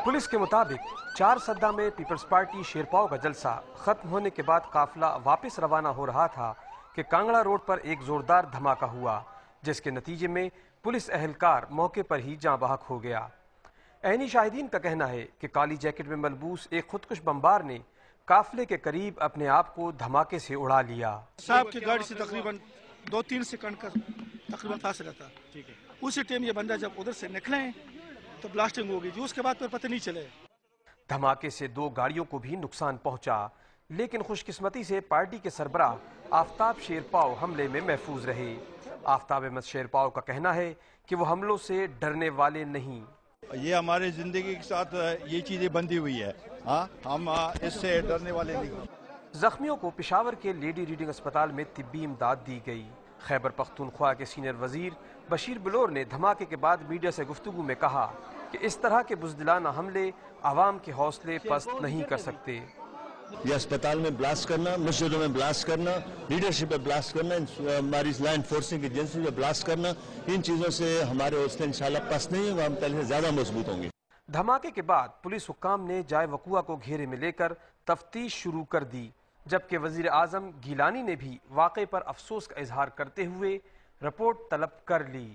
Police के मुताबिक 4 सद्दा में पीपल्स पार्टी शेरपाओ का जलसा खत्म होने के बाद काफिला वापस रवाना हो रहा था कि कांगड़ा रोड पर एक जोरदार धमाका हुआ, जिसके नतीजे में पुलिस एहलकार मौके पर ही जाँ बहक हो गया। ऐनी शाहिदीन का कहना है कि काली जैकेट में मलबूस एक खुदकुश बमबार ने काफिले के करीब अपने आप को धमाके से उड़ा लिया। साहब की गाड़ी से तकरीबन 2-3 सेकंड का तकरीबन फासला था। उसी टाइम ये बंदा जब उधर से निकले तो ब्लास्टिंग हो गई थी, उसके बाद फिर पता नहीं चले। धमाके से 2 गाड़ियों को भी नुकसान पहुंचा, लेकिन खुशकिस्मती से पार्टी के सरबराह आफ्ताब शेरपाओ हमले में महफूज रहे। आफ्ताब अहमद शेरपाओ का कहना है कि वो हमलों से डरने वाले नहीं। ये हमारे जिंदगी के साथ ये चीजें बंधी हुई है, हाँ, हम इससे डरने वाले नहीं। जख्मियों को पेशावर के लेडी रीडिंग अस्पताल में तिब्बी इमदाद दी गई। खैबर पख्तूनख्वा के सीनियर वजीर बशीर बलोर ने धमाके के बाद मीडिया से गुफ्तगू में कहा कि इस तरह के बुज़दिलाना हमले आवाम के हौसले पस्त नहीं कर सकते। ये अस्पताल में ब्लास्ट करना, मस्जिदों में ब्लास्ट करना, लीडरशिप पे ब्लास्ट करना, हमारी लॉ एनफोर्सिंग एजेंसी पे ब्लास्ट करना, इन चीज़ों से हमारे हौसले इंशाल्लाह पस्त नहीं होंगे, हम पहले से ज़्यादा मजबूत होंगे। धमाके के बाद पुलिस हुक्काम ने जाए वकुआ को घेरे में लेकर तफ्तीश शुरू कर दी, जबकि वजीर आजम गीलानी ने भी वाक़े पर अफसोस का इजहार करते हुए रिपोर्ट तलब कर ली।